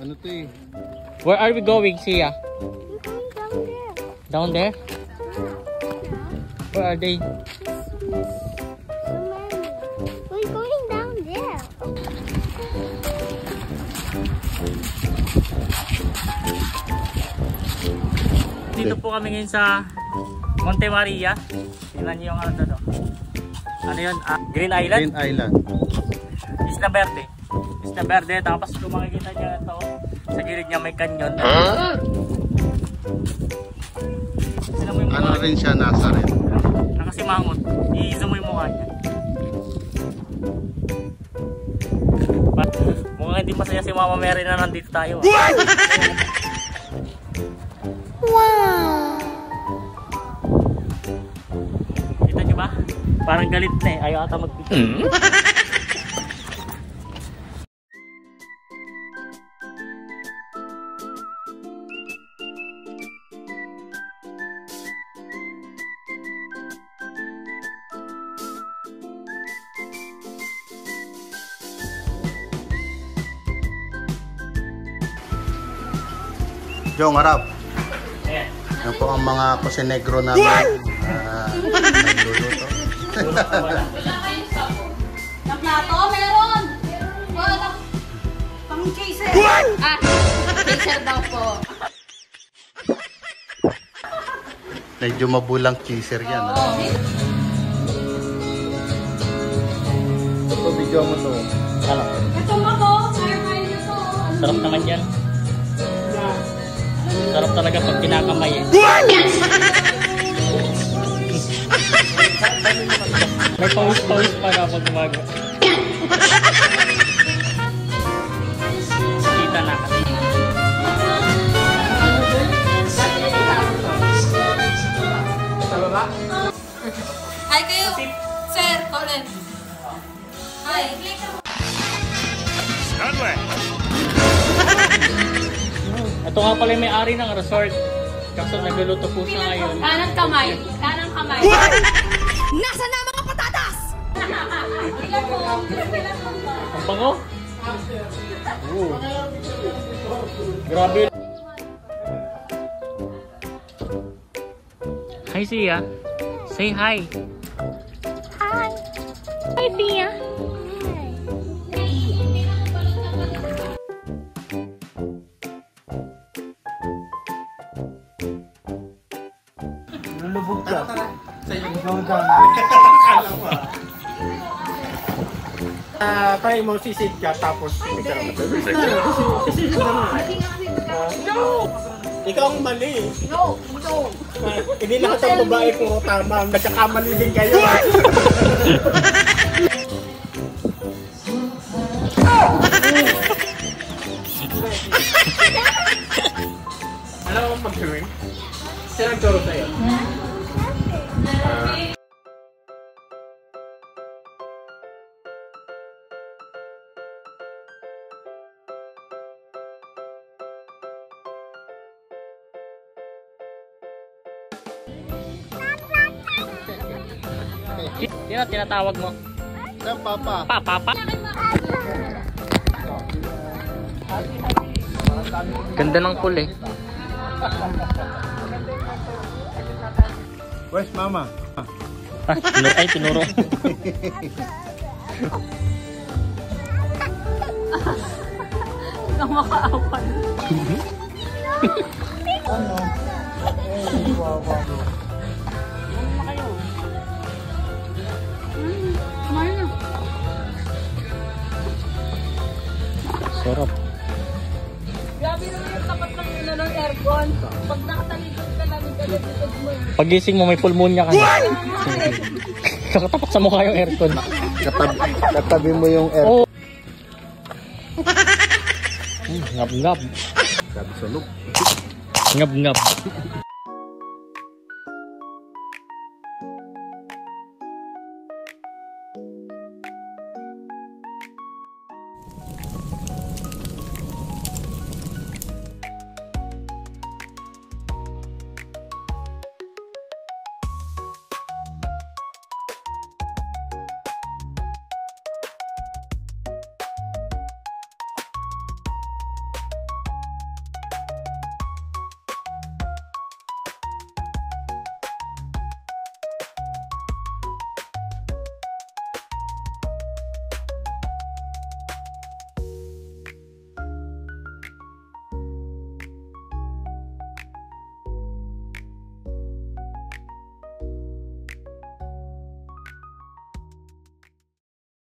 Ano to eh? Where are we going, Sia? We're going Down down there. there? Where are they? We're going down there. Dito po kami ngayon sa Monte Maria. Tingnan niyo yung ano to. Ano yun? Green Island? Green Island. Isla Verde. Isla Verde. Tapos kung makikita niyo ito, sa gilid niya may canyon. Ano rin siya, nasa rin. Nakasimangot. I-zoom mo yung mukha niya. Mukhang hindi masaya si Mama Mary na nandito tayo. Wow! Kita niyo ba? Parang galit na eh. Ayaw ata mag-picture. Jong, harap. Ayan. Yan po ang mga kusinegro namin. Nagluluto. Na plato, meron! Wala. Pang chaser. Chaser daw po. Medyo mabulang cheeser yan. Ito, video mo to. Ano? Ito mo ko, kaya nyo to. Sarap naman yan. Sarap talaga pag kinakamay eh. May pawis-pawis pa na pag umaga. Kita na kasi. Hi kayo, Sir Colin. Hi. Ito nga pala yung may-ari ng resort. Kaso nagluluto po siya ngayon. Kanang kamay. Kanang kamay. Nasa na mga patatas? Ilan po? Ilan po ba? Ang bango? Grabe. Hi, Sia. Say hi. Hi. Hi, Bia. Lulubog ka. Sa iyong gawgan. Try mo sisid ka tapos sisid ka no! Ikaw ang mali. No. Hindi lahat ng babae puro tama. Nagkakamali din kayo. Alam mo mag-swimming? Sino ang turo sa'yo? Sino tinatawag mo? Saan, Papa? Papa? Ganda ng pool eh. Where's Mama? Ay, tinuro. Ikaw makaawan. Ano? Kumain na. Sarap. Grabe naman yung tapat ng aircon. Pag nakatalikod ka lang, ikagad-ikod mo. Pagising mo may pulmonya ka na. Nakatapat sa mukha yung aircon. Katabi mo yung air. Oh. Ngab-ngab. Sabi sa loop. Ngab-ngab.